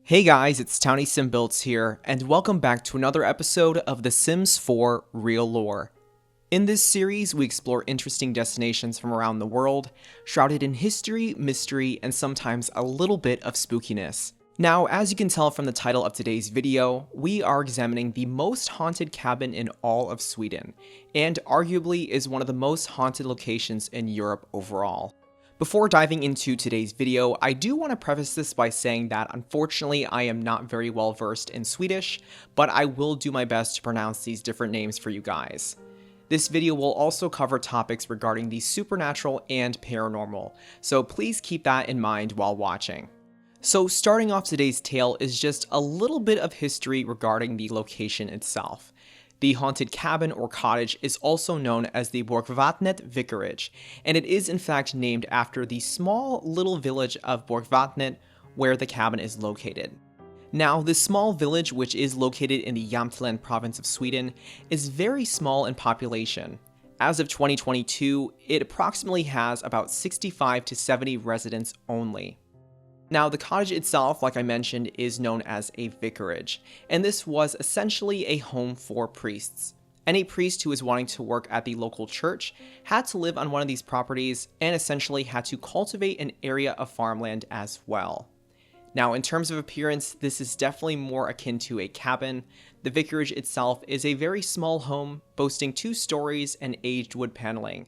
Hey guys, it's towniesimbuilds here, and welcome back to another episode of The Sims 4 Real Lore. In this series, we explore interesting destinations from around the world, shrouded in history, mystery, and sometimes a little bit of spookiness. Now, as you can tell from the title of today's video, we are examining the most haunted cabin in all of Sweden, and arguably is one of the most haunted locations in Europe overall. Before diving into today's video, I do want to preface this by saying that unfortunately I am not very well versed in Swedish, but I will do my best to pronounce these different names for you guys. This video will also cover topics regarding the supernatural and paranormal, so please keep that in mind while watching. So starting off today's tale is just a little bit of history regarding the location itself. The haunted cabin or cottage is also known as the Borgvattnet Vicarage, and it is in fact named after the small little village of Borgvattnet where the cabin is located. Now, this small village, which is located in the Jämtland province of Sweden, is very small in population. As of 2022, it approximately has about 65 to 70 residents only. Now, the cottage itself, like I mentioned, is known as a vicarage, and this was essentially a home for priests. Any priest who was wanting to work at the local church had to live on one of these properties and essentially had to cultivate an area of farmland as well. Now, in terms of appearance, this is definitely more akin to a cabin. The vicarage itself is a very small home, boasting 2 stories and aged wood paneling.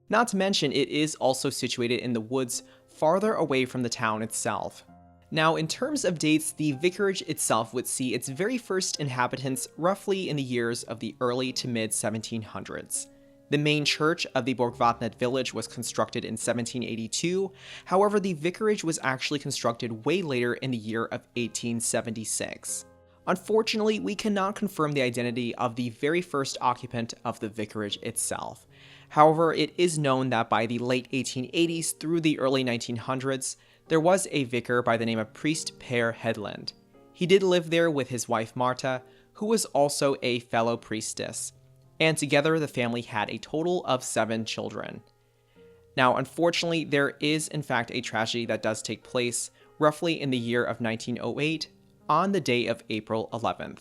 Not to mention, it is also situated in the woods farther away from the town itself. Now, in terms of dates, the vicarage itself would see its very first inhabitants roughly in the years of the early to mid 1700s. The main church of the Borgvattnet village was constructed in 1782, however the vicarage was actually constructed way later in the year of 1876. Unfortunately, we cannot confirm the identity of the very first occupant of the vicarage itself. However, it is known that by the late 1880s through the early 1900s, there was a vicar by the name of Priest Per Hedlund. He did live there with his wife Marta, who was also a fellow priestess, and together the family had a total of 7 children. Now, unfortunately, there is in fact a tragedy that does take place roughly in the year of 1908 on the day of April 11th.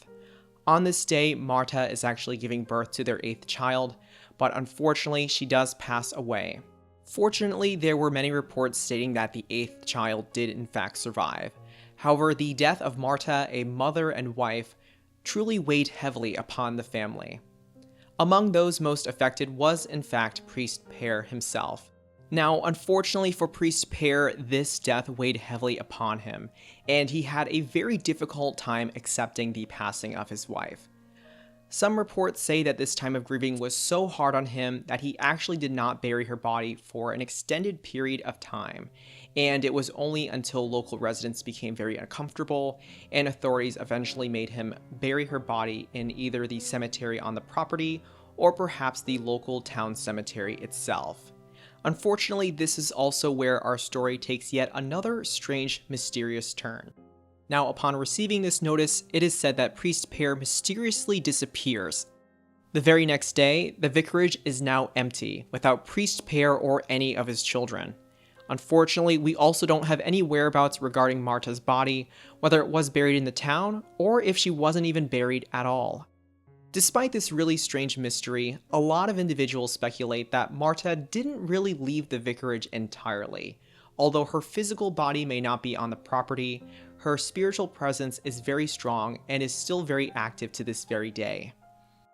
On this day, Marta is actually giving birth to their 8th child, but unfortunately she does pass away. Fortunately, there were many reports stating that the 8th child did in fact survive. However, the death of Marta, a mother and wife, truly weighed heavily upon the family. Among those most affected was in fact Priest Per himself. Now, unfortunately for Priest Per, this death weighed heavily upon him, and he had a very difficult time accepting the passing of his wife. Some reports say that this time of grieving was so hard on him that he actually did not bury her body for an extended period of time, and it was only until local residents became very uncomfortable and authorities eventually made him bury her body in either the cemetery on the property or perhaps the local town cemetery itself. Unfortunately, this is also where our story takes yet another strange, mysterious turn. Now, upon receiving this notice, it is said that Priest Per mysteriously disappears. The very next day, the vicarage is now empty, without Priest Per or any of his children. Unfortunately, we also don't have any whereabouts regarding Marta's body, whether it was buried in the town, or if she wasn't even buried at all. Despite this really strange mystery, a lot of individuals speculate that Marta didn't really leave the vicarage entirely. Although her physical body may not be on the property, her spiritual presence is very strong and is still very active to this very day.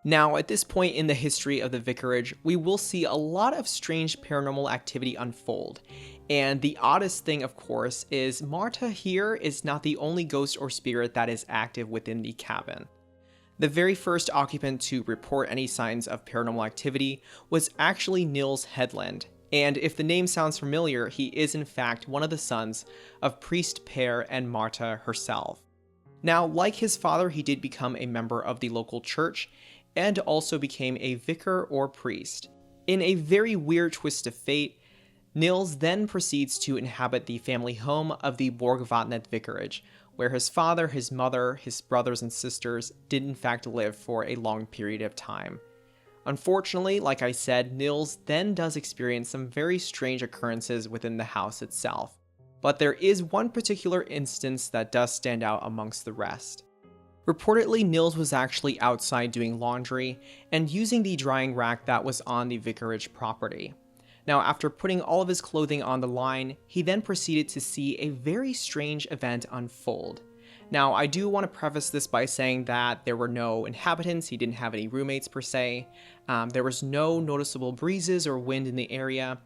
Now, at this point in the history of the vicarage, we will see a lot of strange paranormal activity unfold. And the oddest thing, of course, is Marta here is not the only ghost or spirit that is active within the cabin. The very first occupant to report any signs of paranormal activity was actually 𝗪𝗓 Hedlund, and if the name sounds familiar, he is in fact one of the sons of Priest Per and Marta herself. Now, like his father, he did become a member of the local church, and also became a vicar or priest. In a very weird twist of fate, 𝗪𝗓 then proceeds to inhabit the family home of the Borgvattnet Vicarage, where his father, his mother, his brothers and sisters did in fact live for a long period of time. Unfortunately, like I said, 𝗪𝗓 then does experience some very strange occurrences within the house itself. But there is one particular instance that does stand out amongst the rest. Reportedly, Nils was actually outside doing laundry and using the drying rack that was on the vicarage property. Now, after putting all of his clothing on the line, he then proceeded to see a very strange event unfold. Now, I do want to preface this by saying that there were no inhabitants, he didn't have any roommates per se, there was no noticeable breezes or wind in the area,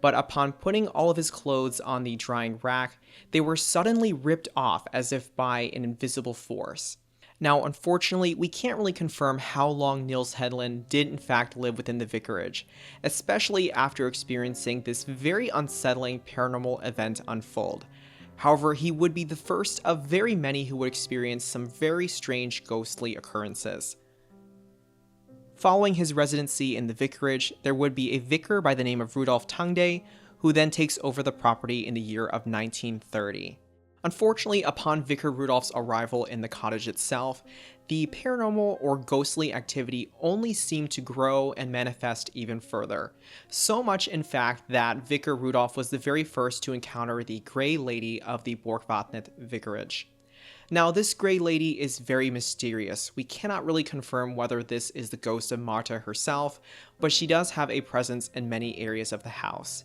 but upon putting all of his clothes on the drying rack, they were suddenly ripped off as if by an invisible force. Now, unfortunately, we can't really confirm how long Nils Hedlund did in fact live within the vicarage, especially after experiencing this very unsettling paranormal event unfold. However, he would be the first of very many who would experience some very strange ghostly occurrences. Following his residency in the vicarage, there would be a vicar by the name of Rudolf Tungday, who then takes over the property in the year of 1930. Unfortunately, upon Vicar Rudolph's arrival in the cottage itself, the paranormal or ghostly activity only seemed to grow and manifest even further. So much, in fact, that Vicar Rudolph was the very first to encounter the Grey Lady of the Borgvattnet Vicarage. Now, this Grey Lady is very mysterious. We cannot really confirm whether this is the ghost of Marta herself, but she does have a presence in many areas of the house.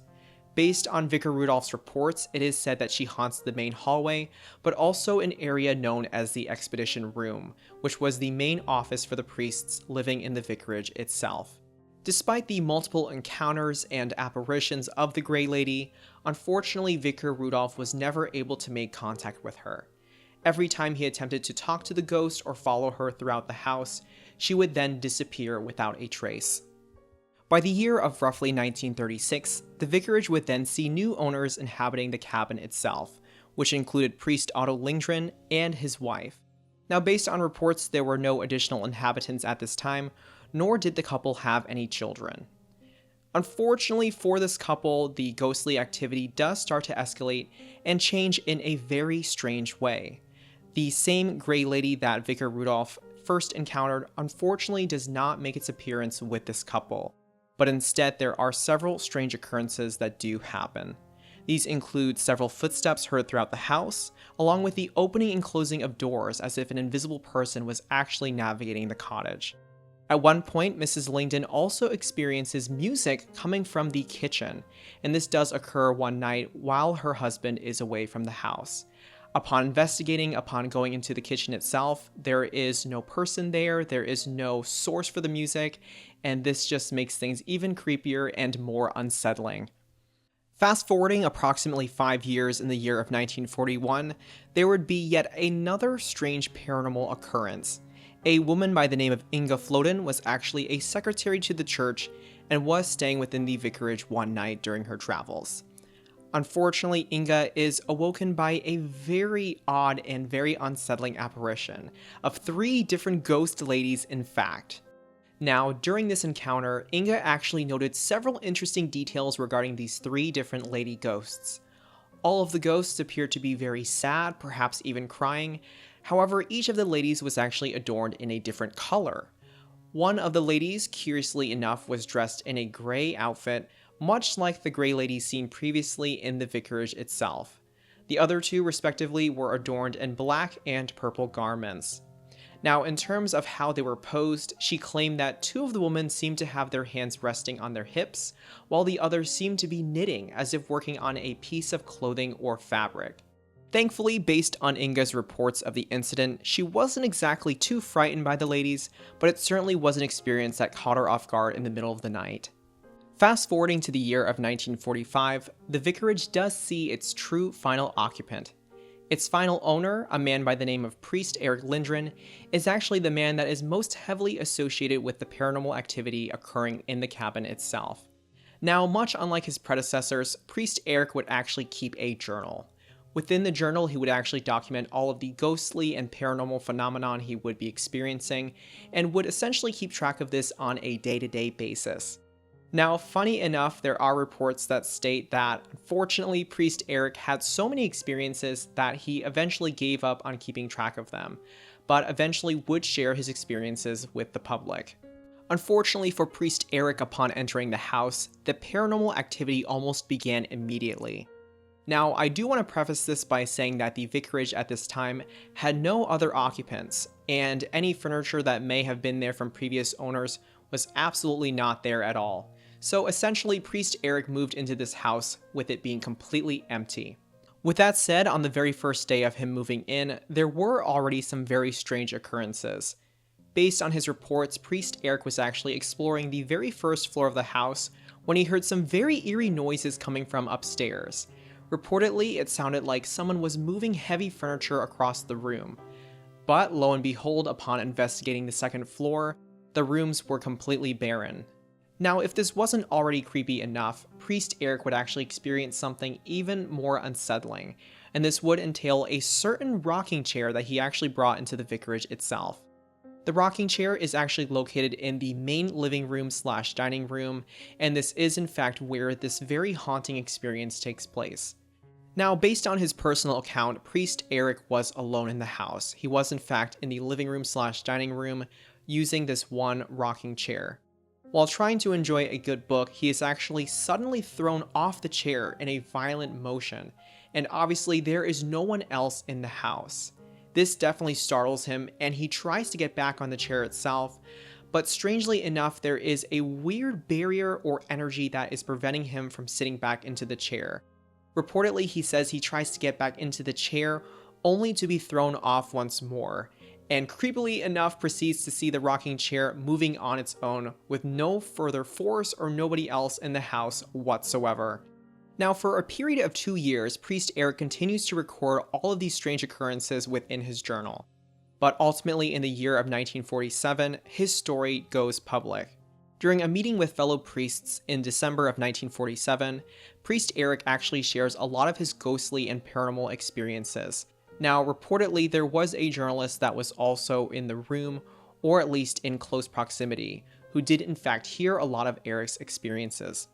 Based on Vicar Rudolph's reports, it is said that she haunts the main hallway, but also an area known as the Expedition Room, which was the main office for the priests living in the vicarage itself. Despite the multiple encounters and apparitions of the Grey Lady, unfortunately Vicar Rudolph was never able to make contact with her. Every time he attempted to talk to the ghost or follow her throughout the house, she would then disappear without a trace. By the year of roughly 1936, the vicarage would then see new owners inhabiting the cabin itself, which included priest Otto Lindgren and his wife. Now, based on reports, there were no additional inhabitants at this time, nor did the couple have any children. Unfortunately for this couple, the ghostly activity does start to escalate and change in a very strange way. The same Grey Lady that Vicar Rudolph first encountered unfortunately does not make its appearance with this couple, but instead there are several strange occurrences that do happen. These include several footsteps heard throughout the house, along with the opening and closing of doors as if an invisible person was actually navigating the cottage. At one point, Mrs. Lindgren also experiences music coming from the kitchen, and this does occur one night while her husband is away from the house. Upon investigating, upon going into the kitchen itself, there is no person there, there is no source for the music, and this just makes things even creepier and more unsettling. Fast forwarding approximately 5 years in the year of 1941, there would be yet another strange paranormal occurrence. A woman by the name of Inga Floden was actually a secretary to the church and was staying within the vicarage one night during her travels. Unfortunately, Inga is awoken by a very odd and very unsettling apparition of 3 different ghost ladies, in fact. Now, during this encounter, Inga actually noted several interesting details regarding these 3 different lady ghosts. All of the ghosts appeared to be very sad, perhaps even crying. However, each of the ladies was actually adorned in a different color. One of the ladies, curiously enough, was dressed in a gray outfit, much like the Grey Lady seen previously in the vicarage itself. The other 2, respectively, were adorned in black and purple garments. Now, in terms of how they were posed, she claimed that 2 of the women seemed to have their hands resting on their hips, while the others seemed to be knitting, as if working on a piece of clothing or fabric. Thankfully, based on Inga's reports of the incident, she wasn't exactly too frightened by the ladies, but it certainly was an experience that caught her off guard in the middle of the night. Fast forwarding to the year of 1945, the vicarage does see its true final occupant. Its final owner, a man by the name of priest Erik Lindgren, is actually the man that is most heavily associated with the paranormal activity occurring in the cabin itself. Now, much unlike his predecessors, priest Erik would actually keep a journal. Within the journal, he would actually document all of the ghostly and paranormal phenomenon he would be experiencing, and would essentially keep track of this on a day-to-day basis. Now, funny enough, there are reports that state that, unfortunately, priest Erik had so many experiences that he eventually gave up on keeping track of them, but eventually would share his experiences with the public. Unfortunately for priest Erik, upon entering the house, the paranormal activity almost began immediately. Now, I do want to preface this by saying that the vicarage at this time had no other occupants, and any furniture that may have been there from previous owners was absolutely not there at all. So essentially, Priest Erik moved into this house with it being completely empty. With that said, on the very first day of him moving in, there were already some very strange occurrences. Based on his reports, Priest Erik was actually exploring the very first floor of the house when he heard some very eerie noises coming from upstairs. Reportedly, it sounded like someone was moving heavy furniture across the room. But lo and behold, upon investigating the second floor, the rooms were completely barren. Now, if this wasn't already creepy enough, Priest Erik would actually experience something even more unsettling, and this would entail a certain rocking chair that he actually brought into the vicarage itself. The rocking chair is actually located in the main living room / dining room, and this is in fact where this very haunting experience takes place. Now, based on his personal account, Priest Erik was alone in the house. He was in fact in the living room / dining room using this one rocking chair. While trying to enjoy a good book, he is actually suddenly thrown off the chair in a violent motion, and obviously there is no one else in the house. This definitely startles him, and he tries to get back on the chair itself, but strangely enough, there is a weird barrier or energy that is preventing him from sitting back into the chair. Reportedly, he says he tries to get back into the chair only to be thrown off once more, and creepily enough proceeds to see the rocking chair moving on its own with no further force or nobody else in the house whatsoever. Now, for a period of 2 years, Priest Erik continues to record all of these strange occurrences within his journal. But ultimately, in the year of 1947, his story goes public. During a meeting with fellow priests in December of 1947, Priest Erik actually shares a lot of his ghostly and paranormal experiences. Now, reportedly, there was a journalist that was also in the room, or at least in close proximity, who did in fact hear a lot of Erik's experiences.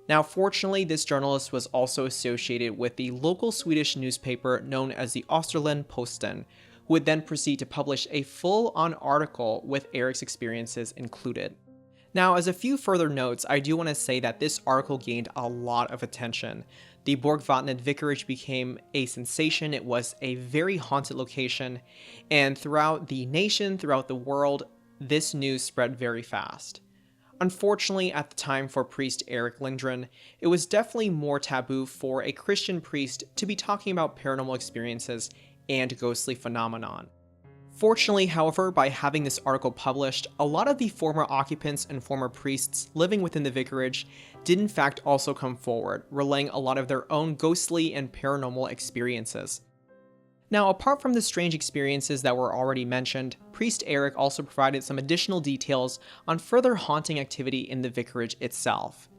Now, fortunately, this journalist was also associated with the local Swedish newspaper known as the Österlen-Posten, who would then proceed to publish a full-on article with Erik's experiences included. Now, as a few further notes, I do want to say that this article gained a lot of attention. The Borgvattnet Vicarage became a sensation. It was a very haunted location, and throughout the nation, throughout the world, this news spread very fast. Unfortunately, at the time for priest Erik Lindgren, it was definitely more taboo for a Christian priest to be talking about paranormal experiences and ghostly phenomenon. Fortunately, however, by having this article published, a lot of the former occupants and former priests living within the vicarage did in fact also come forward, relaying a lot of their own ghostly and paranormal experiences. Now, apart from the strange experiences that were already mentioned, Priest Erik also provided some additional details on further haunting activity in the vicarage itself.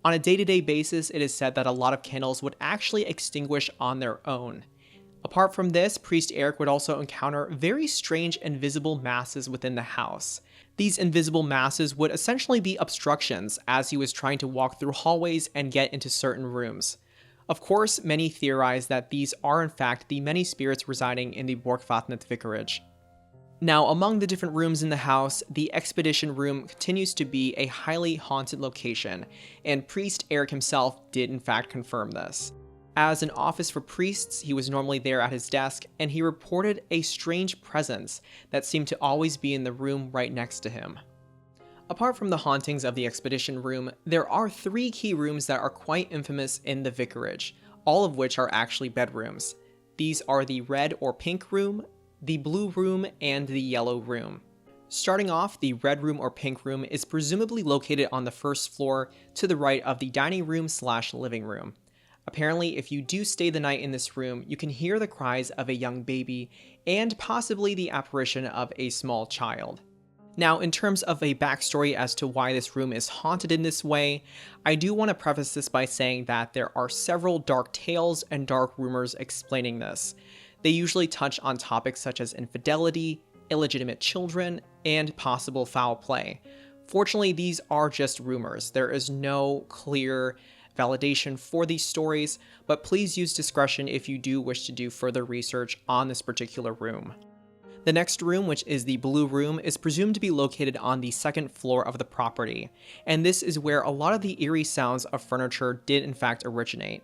On a day-to-day basis, it is said that a lot of candles would actually extinguish on their own. Apart from this, Priest Erik would also encounter very strange invisible masses within the house. These invisible masses would essentially be obstructions as he was trying to walk through hallways and get into certain rooms. Of course, many theorize that these are in fact the many spirits residing in the Borgvattnet Vicarage. Now, among the different rooms in the house, the expedition room continues to be a highly haunted location, and Priest Erik himself did in fact confirm this. As an office for priests, he was normally there at his desk, and he reported a strange presence that seemed to always be in the room right next to him. Apart from the hauntings of the expedition room, there are 3 key rooms that are quite infamous in the vicarage, all of which are actually bedrooms. These are the red or pink room, the blue room, and the yellow room. Starting off, the red room or pink room is presumably located on the first floor to the right of the dining room / living room. Apparently, if you do stay the night in this room, you can hear the cries of a young baby and possibly the apparition of a small child. Now, in terms of a backstory as to why this room is haunted in this way, I do want to preface this by saying that there are several dark tales and dark rumors explaining this. They usually touch on topics such as infidelity, illegitimate children, and possible foul play. Fortunately, these are just rumors. There is no clear validation for these stories, but please use discretion if you do wish to do further research on this particular room. The next room, which is the blue room, is presumed to be located on the second floor of the property, and this is where a lot of the eerie sounds of furniture did in fact originate.